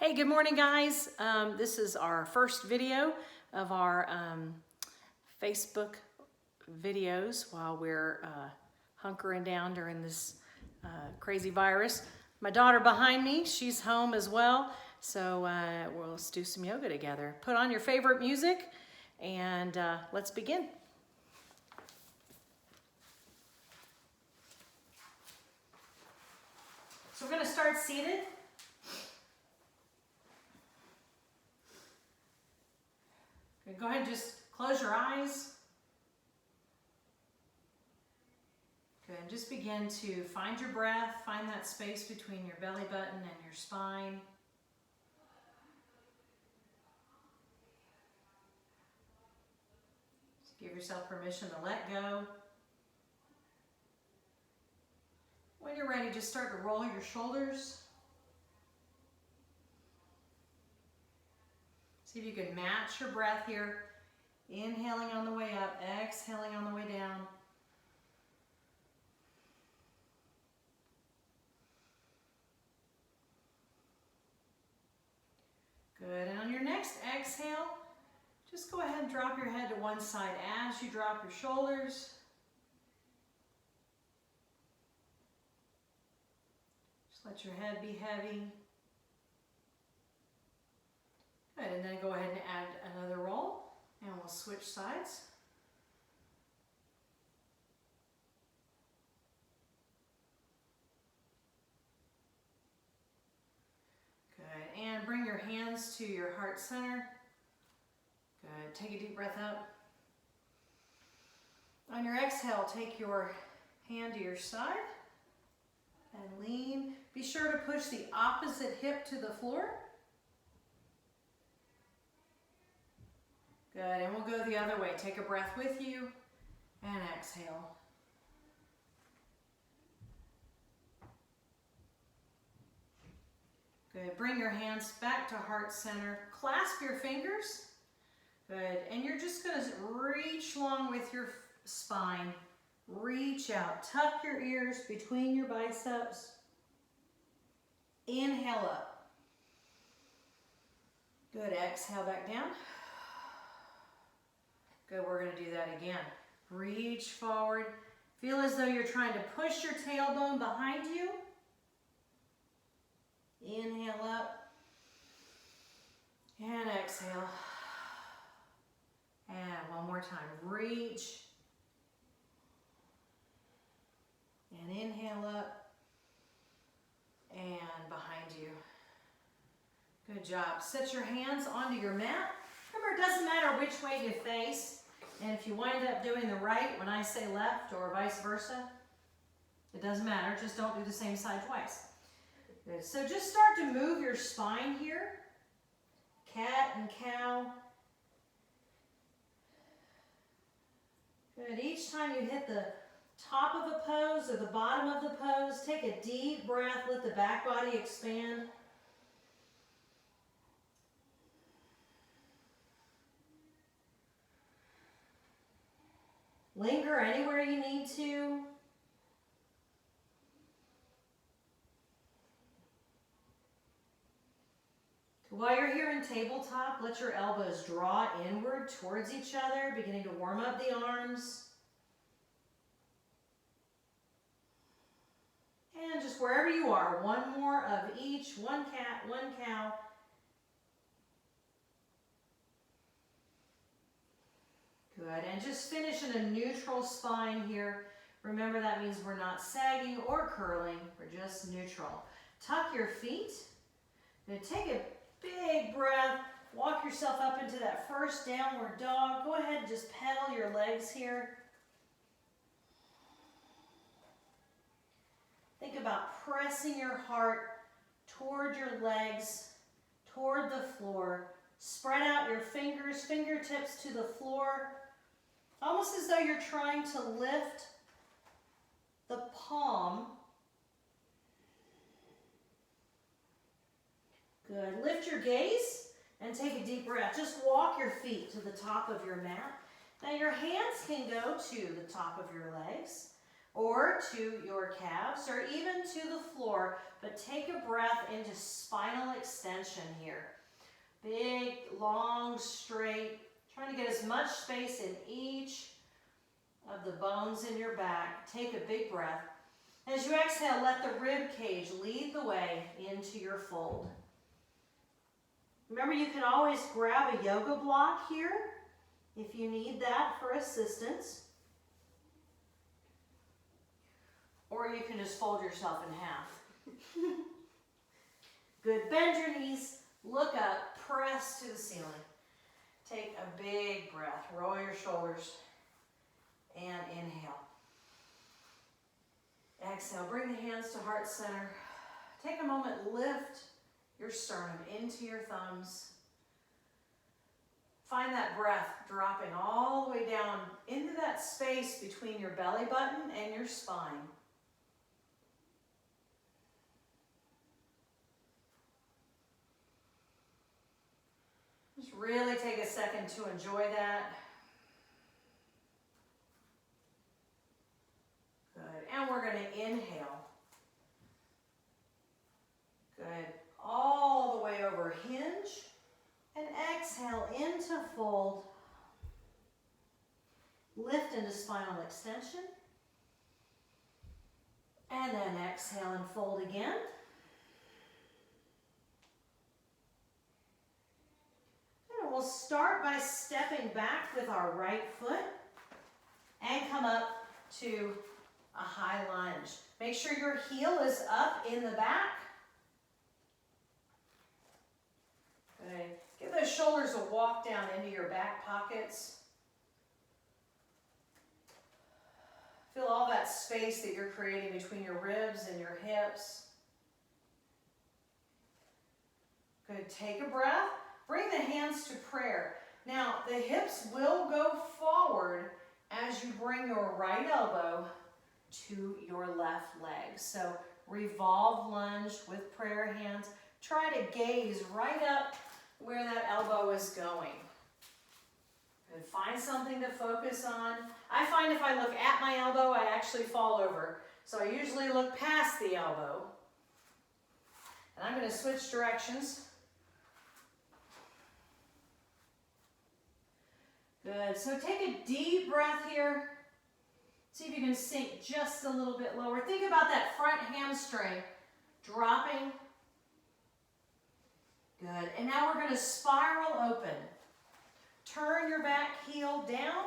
Hey, good morning, guys. This is our first video of our Facebook videos while we're hunkering down during this crazy virus. My daughter behind me, she's home as well, so we'll do some yoga together. Put on your favorite music and let's begin. So we're going to start seated. Go ahead and just close your eyes. Good, and just begin to find your breath, find that space between your belly button and your spine. Just give yourself permission to let go. When you're ready, just start to roll your shoulders. See if you can match your breath here. Inhaling on the way up, exhaling on the way down. Good, and on your next exhale, just go ahead and drop your head to one side as you drop your shoulders. Just let your head be heavy. Good, and then go ahead and add another roll, and we'll switch sides. Good, and bring your hands to your heart center. Good, take a deep breath up. On your exhale, take your hand to your side and lean. Be sure to push the opposite hip to the floor. Good, and we'll go the other way. Take a breath with you and exhale. Good, bring your hands back to heart center. Clasp your fingers. Good, and you're just going to reach long with your spine. Reach out. Tuck your ears between your biceps. Inhale up. Good, exhale back down. Good, we're going to do that again. Reach forward. Feel as though you're trying to push your tailbone behind you. Inhale up. And exhale. And one more time. Reach. And inhale up. And behind you. Good job. Set your hands onto your mat. Remember, it doesn't matter which way you face. And if you wind up doing the right when I say left or vice versa, it doesn't matter. Just don't do the same side twice. Good. So just start to move your spine here. Cat and cow. Good. Each time you hit the top of a pose or the bottom of the pose, take a deep breath. Let the back body expand. Linger anywhere you need to. While you're here in tabletop, let your elbows draw inward towards each other, beginning to warm up the arms. And just wherever you are, one more of each, one cat, one cow. Good, and just finish in a neutral spine here. Remember, that means we're not sagging or curling, we're just neutral. Tuck your feet. Now take a big breath. Walk yourself up into that first downward dog. Go ahead and just pedal your legs here. Think about pressing your heart toward your legs, toward the floor. Spread out your fingers, fingertips to the floor. Almost as though you're trying to lift the palm. Good. Lift your gaze and take a deep breath. Just walk your feet to the top of your mat. Now your hands can go to the top of your legs, or to your calves or even to the floor, but take a breath into spinal extension here. Big, long, straight, trying to get as much space in each of the bones in your back. Take a big breath. As you exhale, let the rib cage lead the way into your fold. Remember, you can always grab a yoga block here if you need that for assistance. Or you can just fold yourself in half. Good. Bend your knees, look up, press to the ceiling. Take a big breath. Roll your shoulders and inhale. Exhale. Bring the hands to heart center. Take a moment, lift your sternum into your thumbs. Find that breath dropping all the way down into that space between your belly button and your spine. Just really take a second to enjoy that. Good. And we're going to inhale. Good. All the way over, hinge. And exhale into fold. Lift into spinal extension. And then exhale and fold again. And we'll start by stepping back with our right foot and come up to a high lunge. Make sure your heel is up in the back. Good. Give those shoulders a walk down into your back pockets. Feel all that space that you're creating between your ribs and your hips. Good. Take a breath. Bring the hands to prayer. Now, the hips will go forward as you bring your right elbow to your left leg. So, revolve lunge with prayer hands. Try to gaze right up where that elbow is going. And find something to focus on. I find if I look at my elbow, I actually fall over. So I usually look past the elbow. And I'm going to switch directions. Good. So take a deep breath here. See if you can sink just a little bit lower. Think about that front hamstring dropping. Good. And now we're going to spiral open. Turn your back heel down.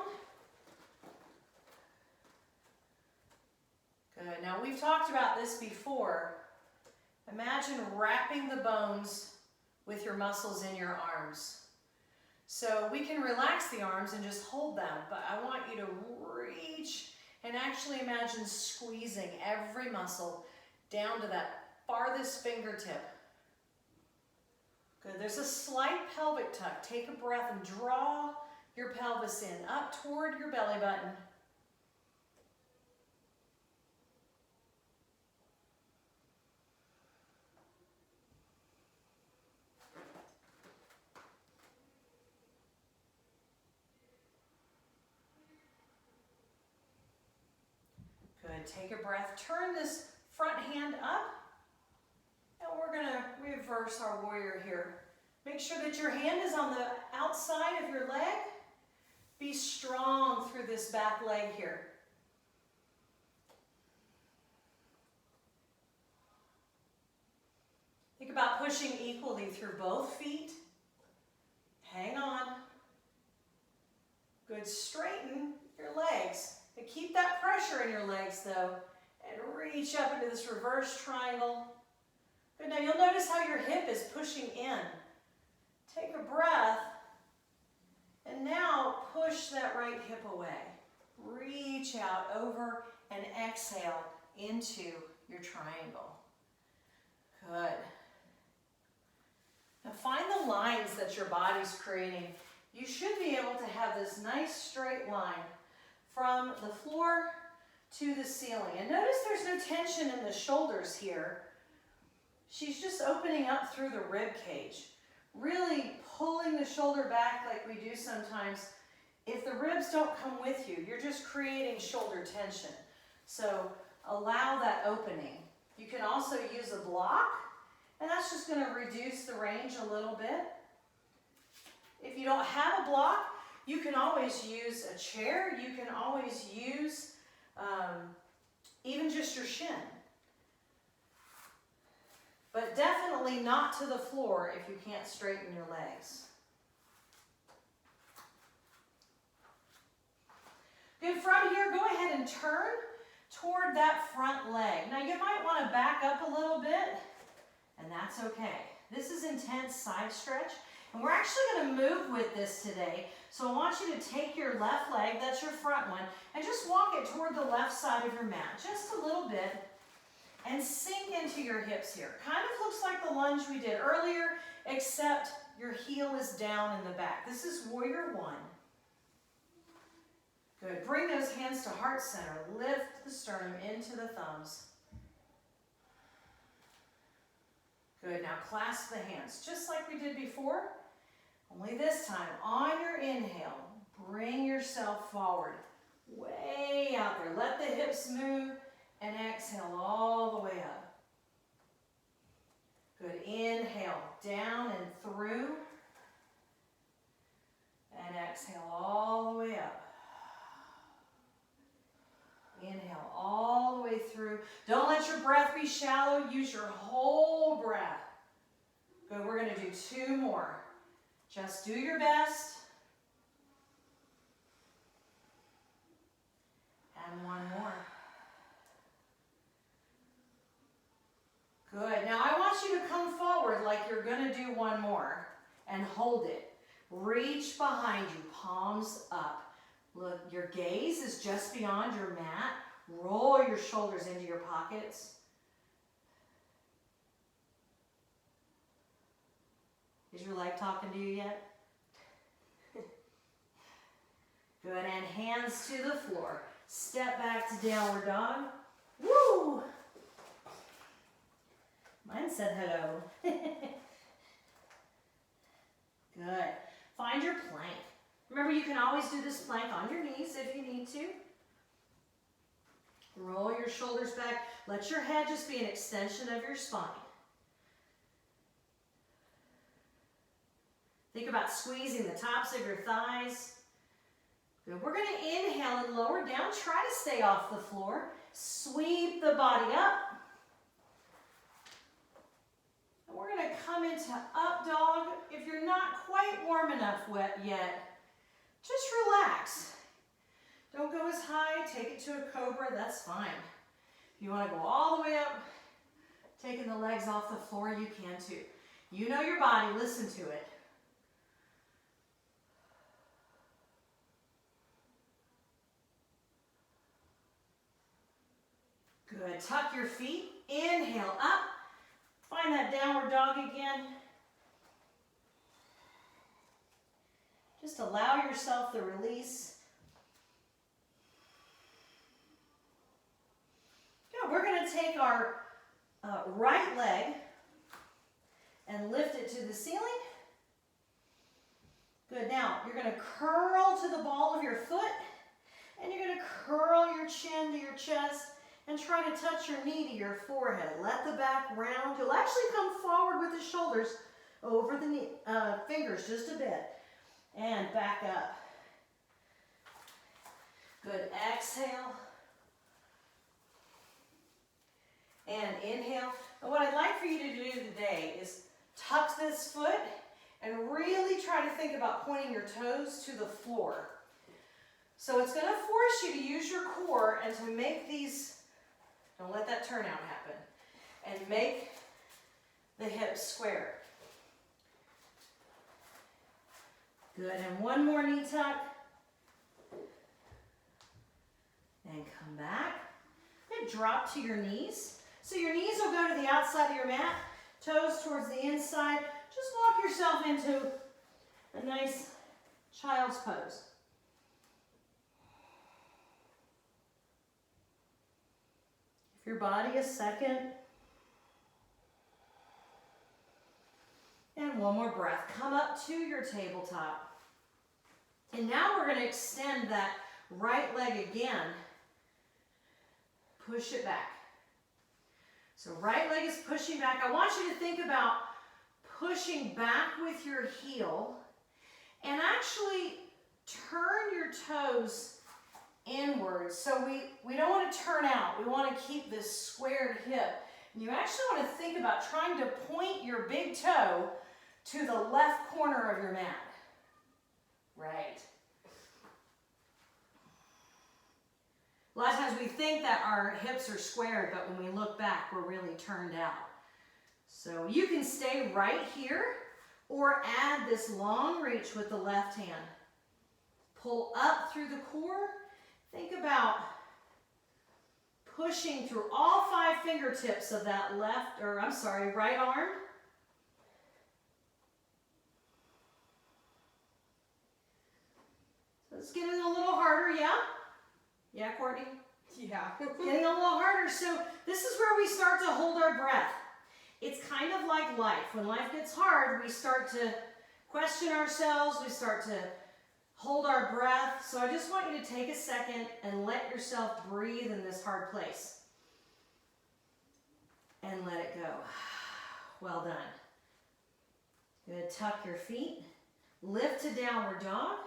Good. Now we've talked about this before. Imagine wrapping the bones with your muscles in your arms. So we can relax the arms and just hold them, but I want you to reach and actually imagine squeezing every muscle down to that farthest fingertip. Good. There's a slight pelvic tuck. Take a breath and draw your pelvis in up toward your belly button. Good. Take a breath. Turn this front hand up. And we're going to reverse our warrior here. Make sure that your hand is on the outside of your leg. Be strong through this back leg here. Think about pushing equally through both feet. Hang on. Good. Straighten your legs. But keep that pressure in your legs though. And reach up into this reverse triangle. Good. Now you'll notice how your hip is pushing in. Take a breath. And now push that right hip away. Reach out over and exhale into your triangle. Good. Now find the lines that your body's creating. You should be able to have this nice straight line from the floor to the ceiling. And notice there's no tension in the shoulders here. She's just opening up through the rib cage. Really pulling the shoulder back like we do sometimes. If the ribs don't come with you, you're just creating shoulder tension. So allow that opening. You can also use a block, and that's just going to reduce the range a little bit. If you don't have a block, you can always use a chair. You can always use even just your shin. But definitely not to the floor if you can't straighten your legs. Good, from here, go ahead and turn toward that front leg. Now you might want to back up a little bit, and that's okay. This is intense side stretch, and we're actually going to move with this today. So I want you to take your left leg, that's your front one, and just walk it toward the left side of your mat, just a little bit, and sink into your hips here. Kind of looks like the lunge we did earlier, except your heel is down in the back. This is warrior one. Good. Bring those hands to heart center. Lift the sternum into the thumbs. Good. Now clasp the hands just like we did before. Only this time, on your inhale, bring yourself forward. Way out there. Let the hips move and exhale all the way up. Good. Inhale down and through. And exhale all the way up. Inhale all the way through. Don't let your breath be shallow. Use your whole breath. Good. We're going to do 2 more. Just do your best. And 1 more. Good. Now I want you to come forward like you're going to do 1 more. And hold it. Reach behind you, palms up. Look, your gaze is just beyond your mat. Roll your shoulders into your pockets. Is your leg talking to you yet? Good, and hands to the floor. Step back to downward dog. Woo! Mine said hello. Good. Find your plank. Remember, you can always do this plank on your knees if you need to. Roll your shoulders back. Let your head just be an extension of your spine. Think about squeezing the tops of your thighs. Good. We're going to inhale and lower down. Try to stay off the floor. Sweep the body up. And we're going to come into up dog. If you're not quite warm enough yet, just relax. Don't go as high. Take it to a cobra. That's fine. If you want to go all the way up, taking the legs off the floor, you can too. You know your body. Listen to it. Good. Tuck your feet. Inhale up. Find that downward dog again. Just allow yourself the release. Now we're going to take our right leg and lift it to the ceiling. Good. Now you're going to curl to the ball of your foot, and you're going to curl your chin to your chest and try to touch your knee to your forehead. Let the back round. You'll actually come forward with the shoulders over the knee, fingers just a bit. And back up. Good. Exhale. And inhale. And what I'd like for you to do today is tuck this foot and really try to think about pointing your toes to the floor. So it's going to force you to use your core and to make these, don't let that turnout happen, and make the hips square. Good, and 1 more knee tuck. And come back. And drop to your knees. So your knees will go to the outside of your mat, toes towards the inside. Just walk yourself into a nice child's pose. Give your body a second. And 1 more breath. Come up to your tabletop. And now we're going to extend that right leg again. push it back. So right leg is pushing back. I want you to think about pushing back with your heel and actually turn your toes inwards. So we don't want to turn out. We want to keep this squared hip. And you actually want to think about trying to point your big toe to the left corner of your mat. Right. A lot of times we think that our hips are squared, but when we look back, we're really turned out. So you can stay right here or add this long reach with the left hand. Pull up through the core. Think about pushing through all 5 fingertips of that right arm. So it's getting a little harder, yeah? Yeah, Courtney? Yeah. Getting a little harder. So this is where we start to hold our breath. It's kind of like life. When life gets hard, we start to question ourselves. We start to hold our breath. So I just want you to take a second and let yourself breathe in this hard place. And let it go. Well done. You're going to tuck your feet. Lift to downward dog.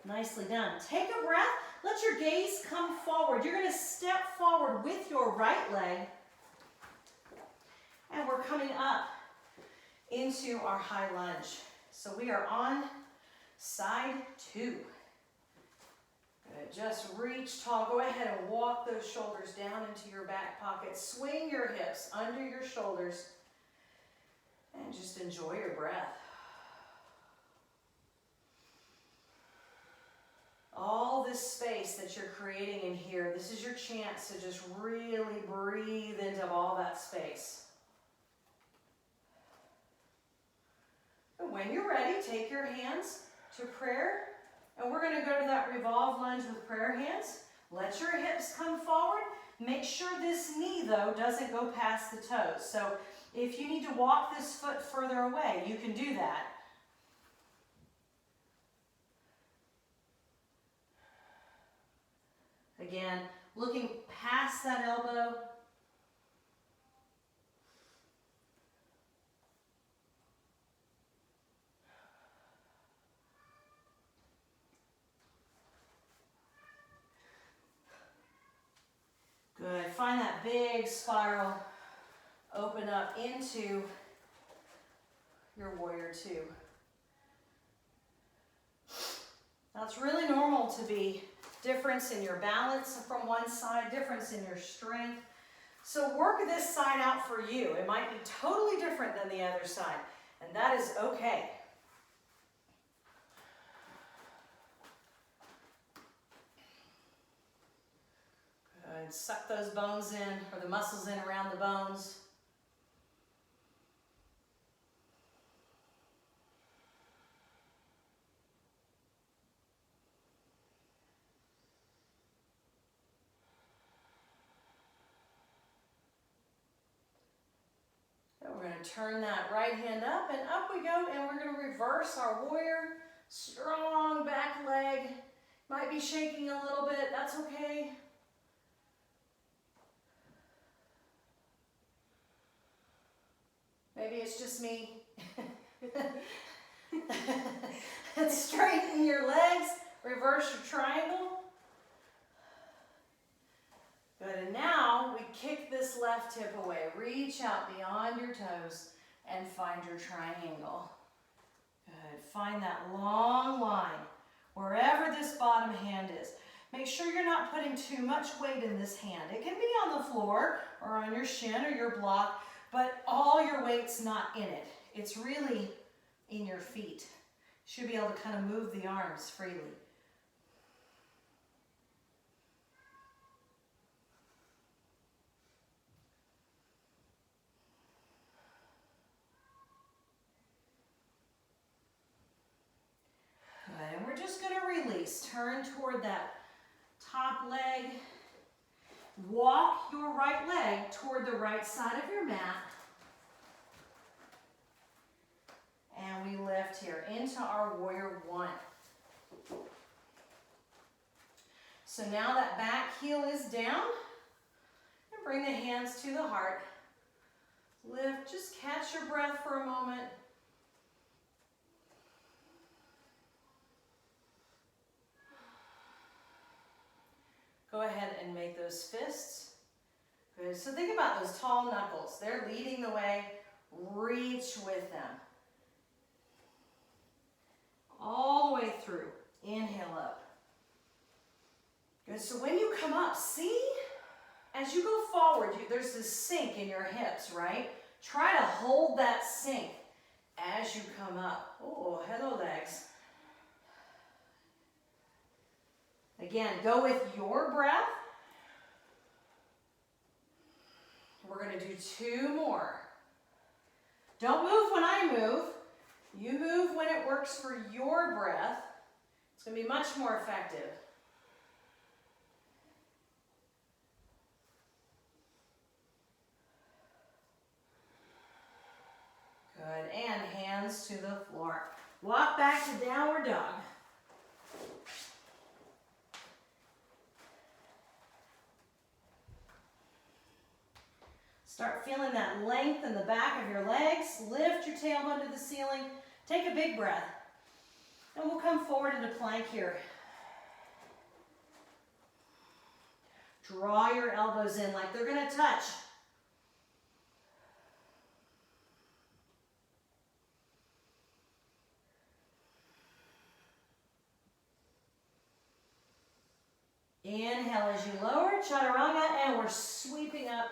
Nicely done. Take a breath. Let your gaze come forward. You're going to step forward with your right leg. And we're coming up into our high lunge. So we are on side 2. Good. Just reach tall. Go ahead and walk those shoulders down into your back pocket. Swing your hips under your shoulders. And just enjoy your breath. All this space that you're creating in here, this is your chance to just really breathe into all that space. And when you're ready, take your hands to prayer. And we're going to go to that revolve lunge with prayer hands. Let your hips come forward. Make sure this knee, though, doesn't go past the toes. So if you need to walk this foot further away, you can do that. Again, looking past that elbow. Good. Find that big spiral. Open up into your warrior 2. Now it's really normal to be difference in your balance from one side, difference in your strength. So work this side out for you. It might be totally different than the other side, and that is okay. Good. Suck those bones in, or the muscles in around the bones. We're going to turn that right hand up, and up we go, and we're going to reverse our warrior. Strong back leg. Might be shaking a little bit. That's okay. Maybe it's just me. Straighten your legs. Reverse your triangle. Good, and now we kick this left hip away. Reach out beyond your toes and find your triangle. Good, find that long line wherever this bottom hand is. Make sure you're not putting too much weight in this hand. It can be on the floor or on your shin or your block, but all your weight's not in it. It's really in your feet. You should be able to kind of move the arms freely. And we're just going to release. Turn toward that top leg. Walk your right leg toward the right side of your mat. And we lift here into our warrior 1. So now that back heel is down, and bring the hands to the heart. Lift, just catch your breath for a moment. Go ahead and make those fists. Good. So think about those tall knuckles. They're leading the way. Reach with them. All the way through. Inhale up. Good. So when you come up, see, as you go forward, there's this sink in your hips, right? Try to hold that sink as you come up. Oh, hello legs. Again, go with your breath. We're going to do 2 more. Don't move when I move. You move when it works for your breath. It's going to be much more effective. Good. And hands to the floor. Walk back to downward dog. Start feeling that length in the back of your legs. Lift your tailbone to the ceiling. Take a big breath. And we'll come forward into plank here. Draw your elbows in like they're going to touch. Inhale as you lower, chaturanga, and we're sweeping up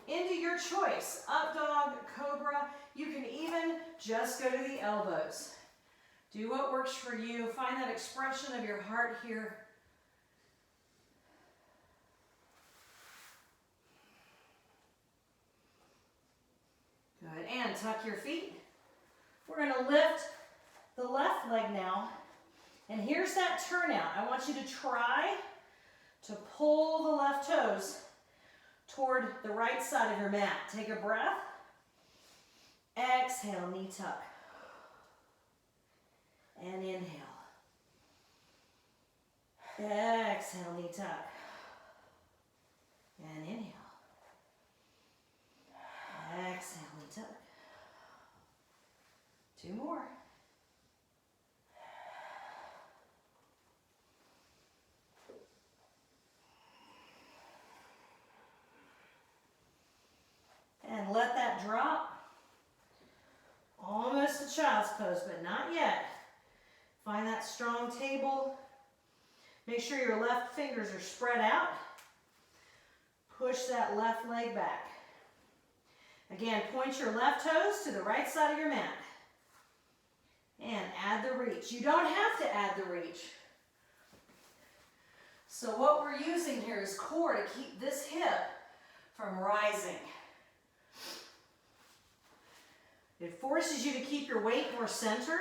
into your choice. Up dog, cobra. You can even just go to the elbows. Do what works for you. Find that expression of your heart here. Good. And tuck your feet. We're going to lift the left leg now. And here's that turnout. I want you to try to pull the left toes toward the right side of your mat. Take a breath. Exhale, knee tuck. And inhale. Exhale, knee tuck. And inhale. Exhale, knee tuck. 2 more. And let that drop. Almost a child's pose, but not yet. Find that strong table. Make sure your left fingers are spread out. Push that left leg back. Again, point your left toes to the right side of your mat. And add the reach. You don't have to add the reach. So what we're using here is core to keep this hip from rising. It forces you to keep your weight more center.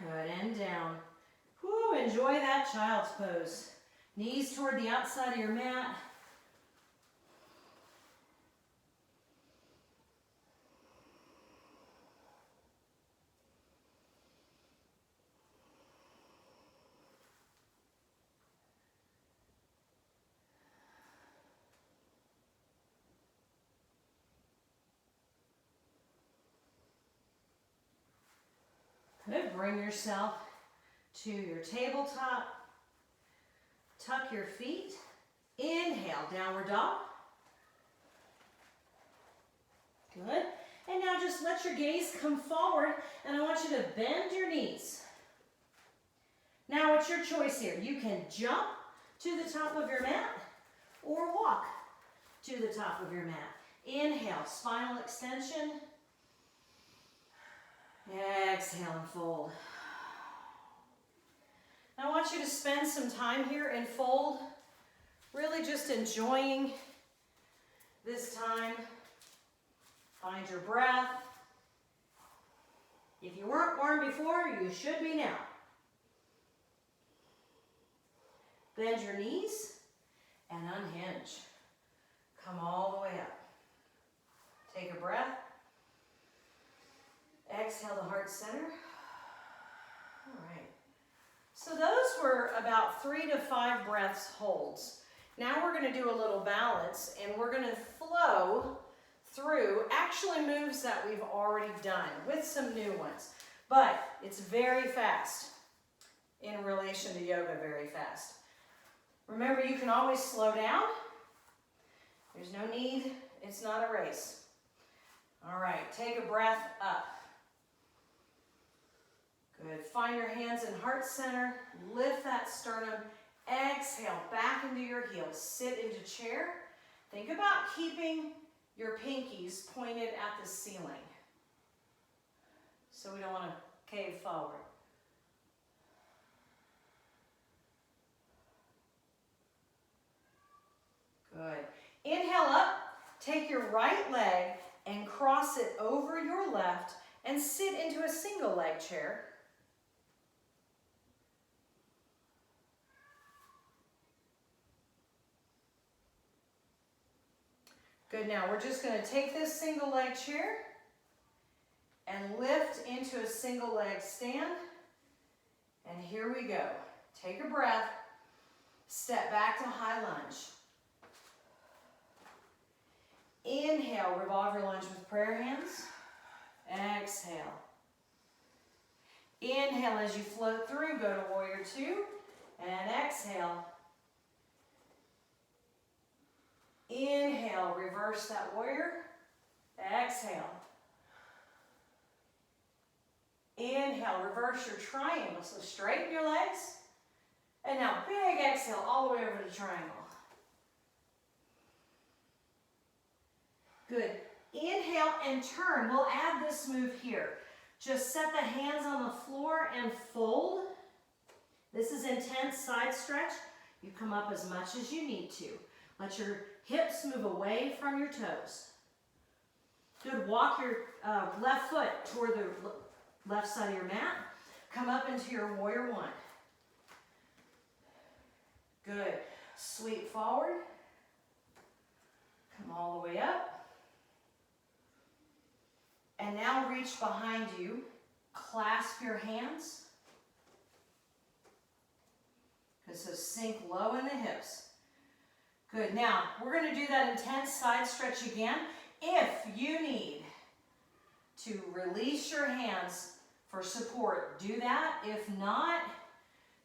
Good, and down. Whew, enjoy that child's pose. Knees toward the outside of your mat. Good. Bring yourself to your tabletop. Tuck your feet. Inhale, downward dog. Good. And now just let your gaze come forward, and I want you to bend your knees. Now it's your choice here. You can jump to the top of your mat or walk to the top of your mat. Inhale, spinal extension. Exhale and fold. I want you to spend some time here and fold, really just enjoying this time. Find your breath. If you weren't warm before, you should be now. Bend your knees and unhinge. Come all the way up. Take a breath. Exhale to heart center. All right. So those were about 3 to 5 breaths holds. Now we're going to do a little balance, and we're going to flow through actually moves that we've already done with some new ones. But it's very fast in relation to yoga, very fast. Remember, you can always slow down. There's no need. It's not a race. All right, take a breath up. Good. Find your hands in heart center. Lift that sternum. Exhale back into your heels. Sit into chair. Think about keeping your pinkies pointed at the ceiling, so we don't want to cave forward. Good. Inhale up. Take your right leg and cross it over your left and sit into a single leg chair. Good, now we're just going to take this single leg chair and lift into a single leg stand. And here we go. Take a breath. Step back to high lunge. Inhale, revolve your lunge with prayer hands. Exhale. Inhale as you float through, go to warrior 2. And exhale. Inhale, reverse that warrior. Exhale. Inhale, reverse your triangle. So straighten your legs. And now big exhale all the way over to triangle. Good. Inhale and turn. We'll add this move here. Just set the hands on the floor and fold. This is intense side stretch. You come up as much as you need to. Let your hips move away from your toes. Good. Walk your left foot toward the left side of your mat. Come up into your warrior 1. Good. Sweep forward. Come all the way up. And now reach behind you. Clasp your hands. Good. So sink low in the hips. Good. Now, we're going to do that intense side stretch again. If you need to release your hands for support, do that. If not,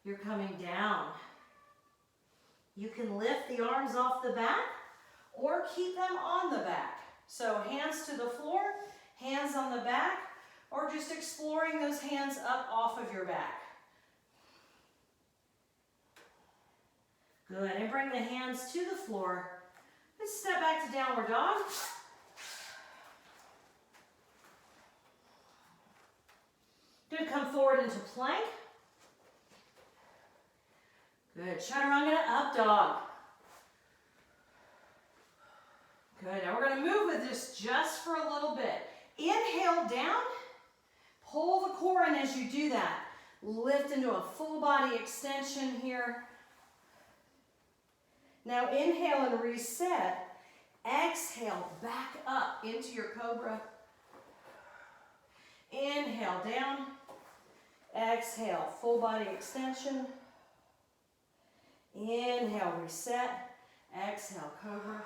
you're coming down. You can lift the arms off the back or keep them on the back. So hands to the floor, hands on the back, or just exploring those hands up off of your back. Good, and bring the hands to the floor. Let's step back to downward dog. Good, come forward into plank. Good, chaturanga up dog. Good, now we're going to move with this just for a little bit. Inhale down, pull the core in as you do that. Lift into a full body extension here. Now inhale and reset. Exhale, back up into your cobra. Inhale down. Exhale, full body extension. Inhale, reset. Exhale, cobra.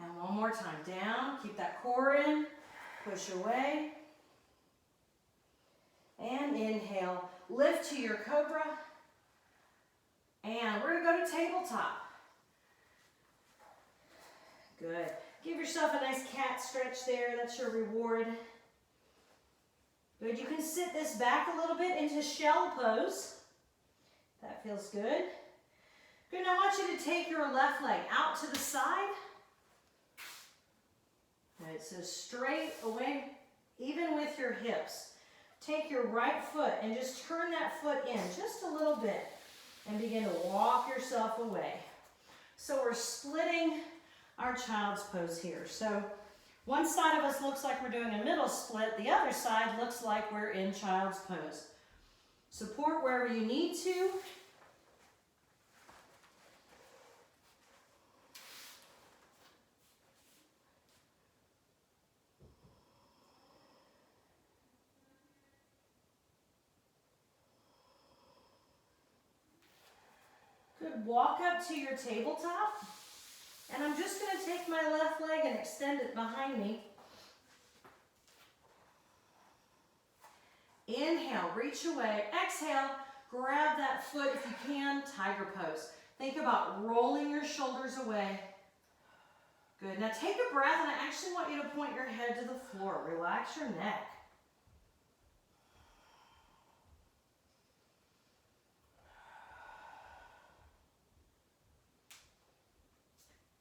And one more time, down. Keep that core in. Push away. And inhale. Lift to your cobra. And we're going to go to tabletop. Good. Give yourself a nice cat stretch there. That's your reward. Good. You can sit this back a little bit into shell pose. That feels good. Good. Now I want you to take your left leg out to the side. Good. So straight away, even with your hips. Take your right foot and just turn that foot in just a little bit. And begin to walk yourself away. So we're splitting our child's pose here. So one side of us looks like we're doing a middle split. The other side looks like we're in child's pose. Support wherever you need to. Good, walk up to your tabletop. And I'm just going to take my left leg and extend it behind me. Inhale, reach away. Exhale, grab that foot if you can, tiger pose. Think about rolling your shoulders away. Good, now take a breath and I actually want you to point your head to the floor. Relax your neck.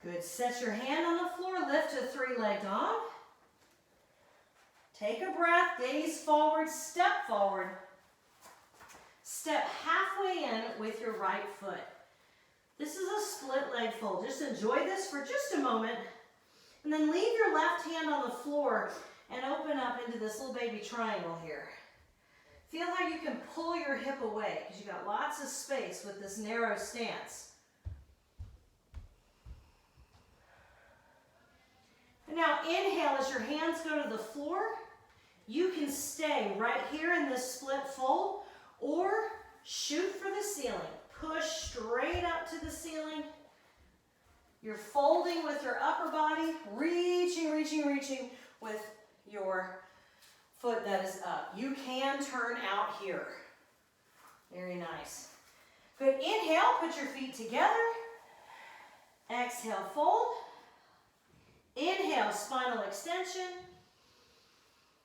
Good, set your hand on the floor, lift to three-leg dog. Take a breath, gaze forward, step forward. Step halfway in with your right foot. This is a split leg fold. Just enjoy this for just a moment. And then leave your left hand on the floor and open up into this little baby triangle here. Feel how you can pull your hip away because you got lots of space with this narrow stance. And now inhale as your hands go to the floor. You can stay right here in this split fold or shoot for the ceiling. Push straight up to the ceiling. You're folding with your upper body, reaching with your foot that is up. You can turn out here. Very nice. Good, inhale, put your feet together. Exhale, fold. Inhale, spinal extension.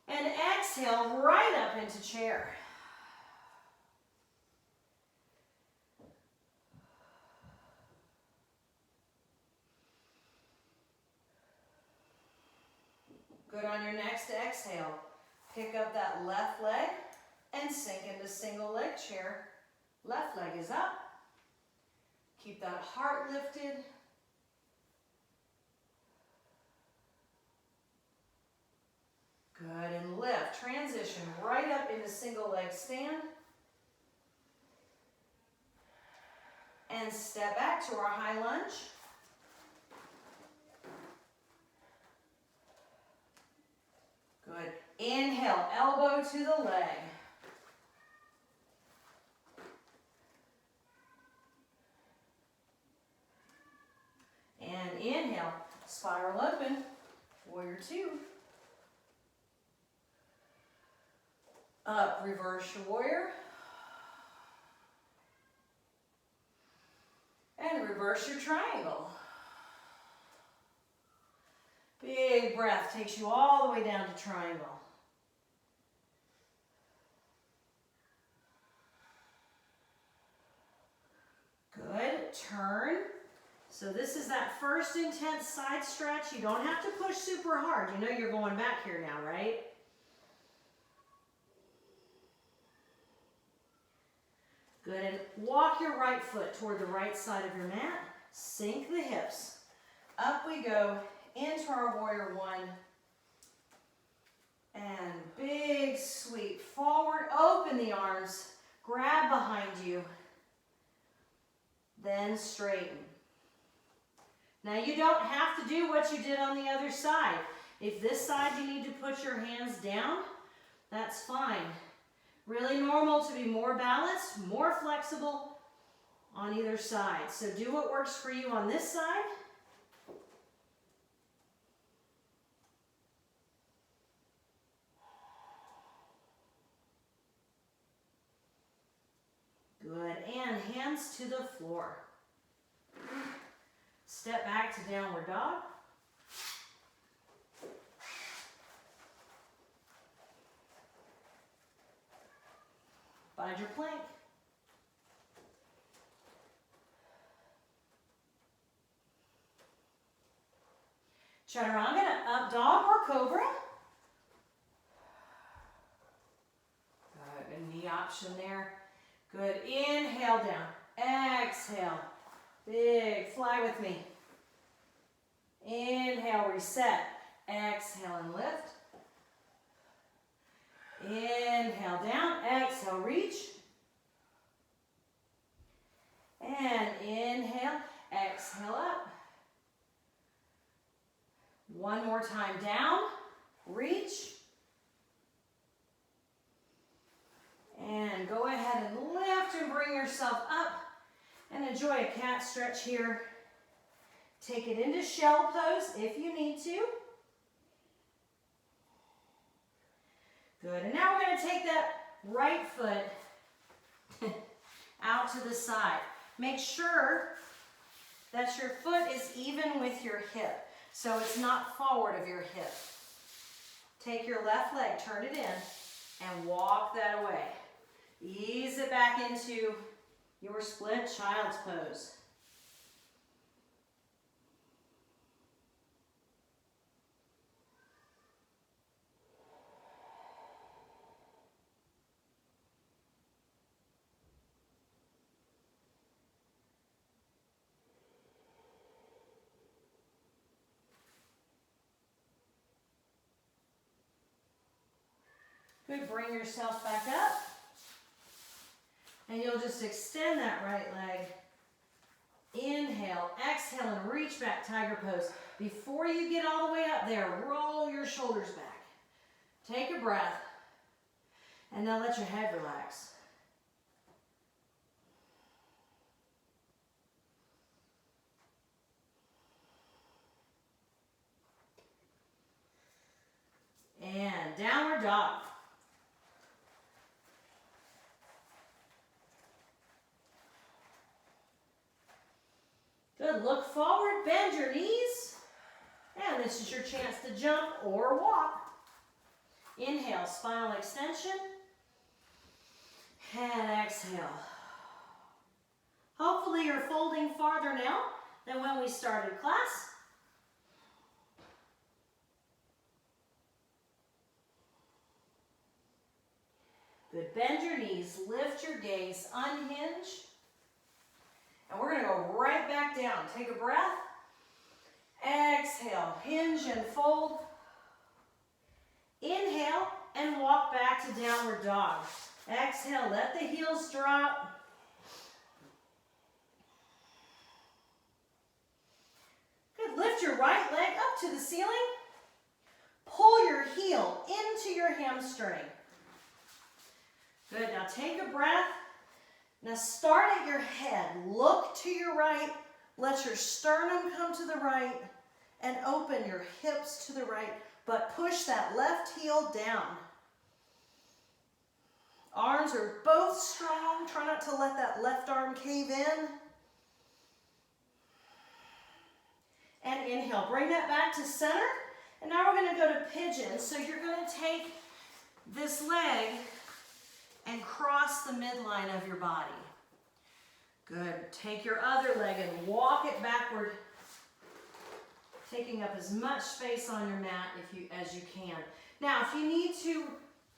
And exhale, right up into chair. Good, on your next exhale, pick up that left leg and sink into single leg chair. Left leg is up. Keep that heart lifted. Good, and lift. Transition right up into single leg stand. And step back to our high lunge. Good. Inhale, elbow to the leg. And inhale, spiral open, warrior two. Up, reverse your warrior. And reverse your triangle. Big breath takes you all the way down to triangle. Good, turn. So this is that first intense side stretch. You don't have to push super hard. You know you're going back here now, right? Good, and walk your right foot toward the right side of your mat. Sink the hips. Up we go into our warrior one. And big sweep forward, open the arms, grab behind you, then straighten. Now you don't have to do what you did on the other side. If this side you need to put your hands down, that's fine. Really normal to be more balanced, more flexible on either side. So do what works for you on this side. Good, and hands to the floor. Step back to downward dog. Find your plank. Chaturanga, up dog or cobra. Good, a knee option there. Good, inhale down, exhale, big, fly with me. Inhale, reset, exhale and lift. Inhale down, exhale, reach. And inhale, exhale up. One more time down, reach. And go ahead and lift and bring yourself up. And enjoy a cat stretch here. Take it into shell pose if you need to. Good, and now we're going to take that right foot out to the side. Make sure that your foot is even with your hip, so it's not forward of your hip. Take your left leg, turn it in, and walk that away. Ease it back into your split child's pose. Good, bring yourself back up. And you'll just extend that right leg. Inhale, exhale, and reach back, tiger pose. Before you get all the way up there, roll your shoulders back. Take a breath. And now let your head relax. And downward dog. Good, look forward, bend your knees. And this is your chance to jump or walk. Inhale, spinal extension. And exhale. Hopefully you're folding farther now than when we started class. Good, bend your knees, lift your gaze, unhinge. And we're going to go right back down. Take a breath. Exhale, hinge and fold. Inhale and walk back to downward dog. Exhale, let the heels drop. Good, lift your right leg up to the ceiling. Pull your heel into your hamstring. Good, now take a breath. Now start at your head, look to your right, let your sternum come to the right, and open your hips to the right, but push that left heel down. Arms are both strong, try not to let that left arm cave in. And inhale, bring that back to center, and now we're going to go to pigeon. So you're going to take this leg and cross the midline of your body. Good. Take your other leg and walk it backward, taking up as much space on your mat as you can. Now, if you need to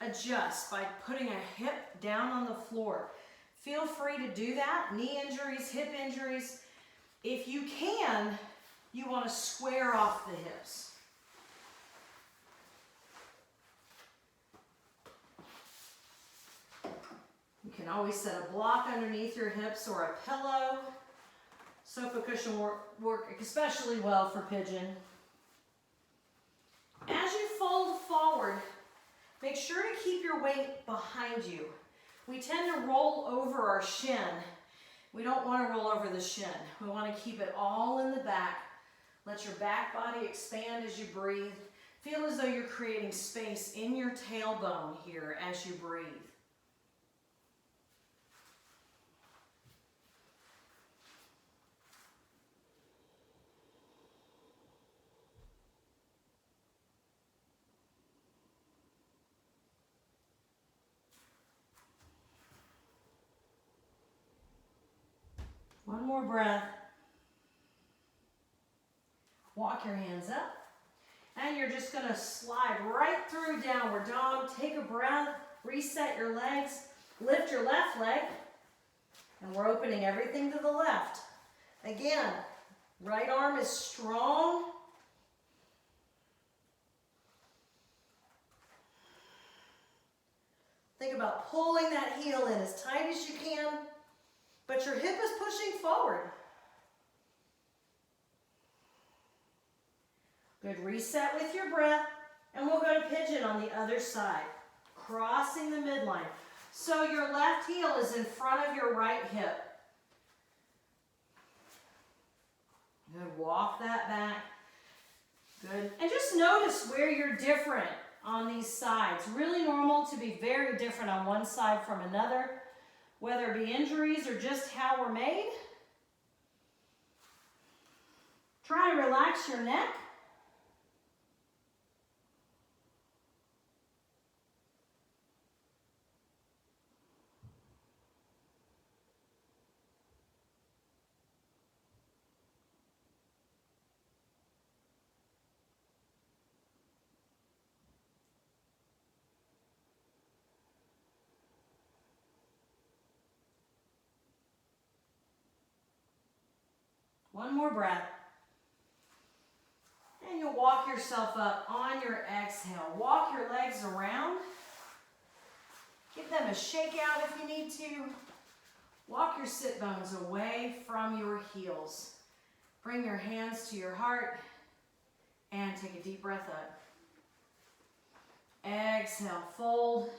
adjust by putting a hip down on the floor, feel free to do that. Knee injuries, hip injuries. If you can, you want to square off the hips. You can always set a block underneath your hips or a pillow. Sofa cushion work especially well for pigeon. As you fold forward, make sure to keep your weight behind you. We tend to roll over our shin. We don't want to roll over the shin. We want to keep it all in the back. Let your back body expand as you breathe. Feel as though you're creating space in your tailbone here as you breathe. One more breath. Walk your hands up. And you're just going to slide right through downward dog. Take a breath. Reset your legs. Lift your left leg. And we're opening everything to the left. Again, right arm is strong. Think about pulling that heel in as tight as you can. But your hip is pushing forward. Good, reset with your breath, and we'll go to pigeon on the other side, crossing the midline. So your left heel is in front of your right hip. Good, walk that back. Good, and just notice where you're different on these sides. Really normal to be very different on one side from another, whether it be injuries or just how we're made. Try and relax your neck. One more breath. And you'll walk yourself up on your exhale. Walk your legs around. Give them a shake out if you need to. Walk your sit bones away from your heels. Bring your hands to your heart and take a deep breath up. Exhale, fold.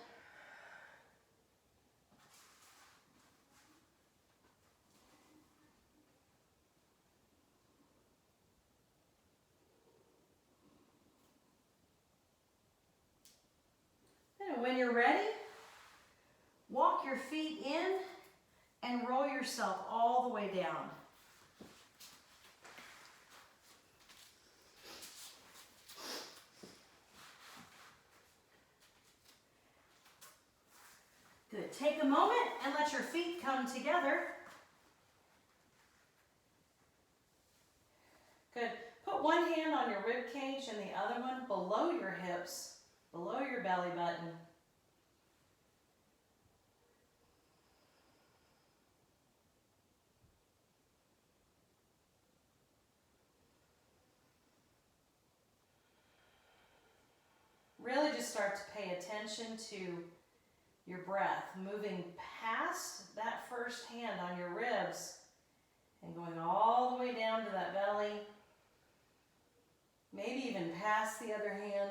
And when you're ready, walk your feet in and roll yourself all the way down. Good. Take a moment and let your feet come together. Good. Put one hand on your rib cage and the other one below your hips, below your belly button. Really just start to pay attention to your breath, moving past that first hand on your ribs and going all the way down to that belly, maybe even past the other hand.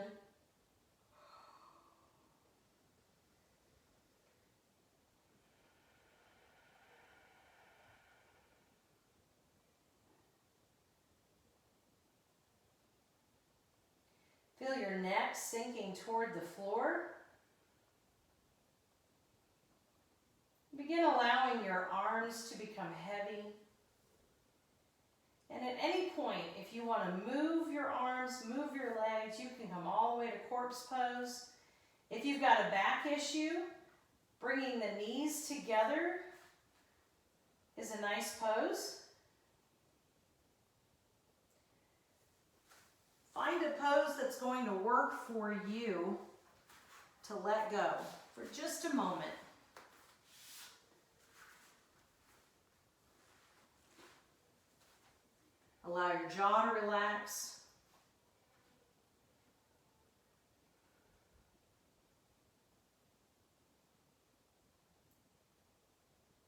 Feel your neck sinking toward the floor. Begin allowing your arms to become heavy. And at any point, if you want to move your arms, move your legs, you can come all the way to corpse pose. If you've got a back issue, bringing the knees together is a nice pose. Find a pose that's going to work for you to let go for just a moment. Allow your jaw to relax.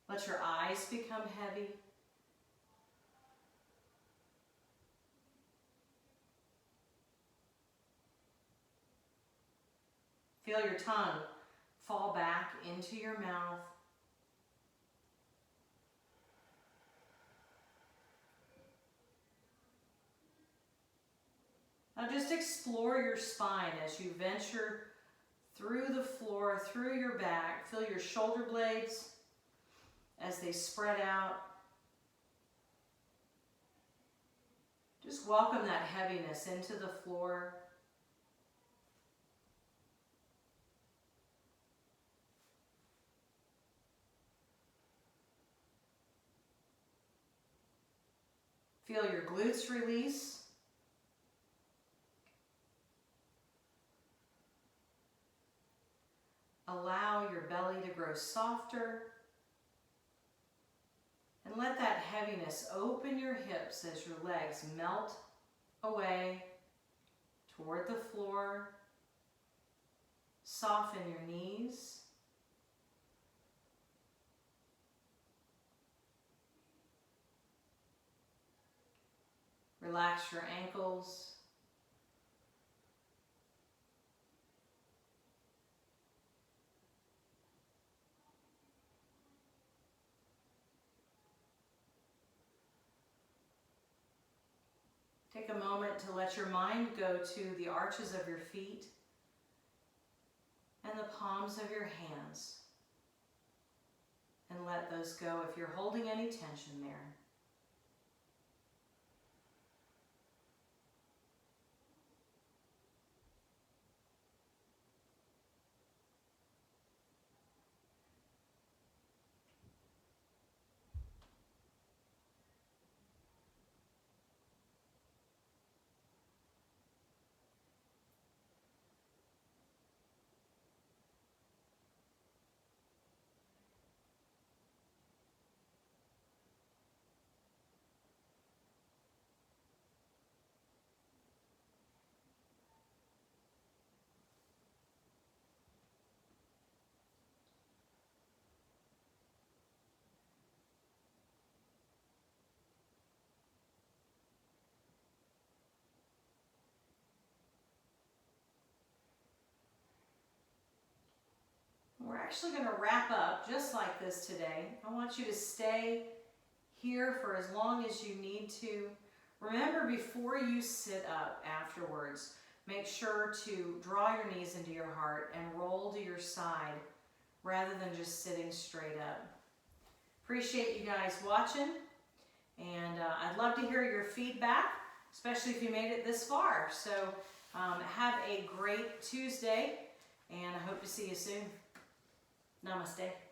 Let your eyes become heavy. Feel your tongue fall back into your mouth. Now just explore your spine as you venture through the floor, through your back. Feel your shoulder blades as they spread out. Just welcome that heaviness into the floor. Feel your glutes release. Allow your belly to grow softer. And let that heaviness open your hips as your legs melt away toward the floor. Soften your knees. Relax your ankles. moment to let your mind go to the arches of your feet and the palms of your hands. And let those go if you're holding any tension there. We're actually going to wrap up just like this today. I want you to stay here for as long as you need to. Remember, before you sit up afterwards, make sure to draw your knees into your heart and roll to your side rather than just sitting straight up. Appreciate you guys watching, and I'd love to hear your feedback, especially if you made it this far. So have a great Tuesday, and I hope to see you soon. Namaste.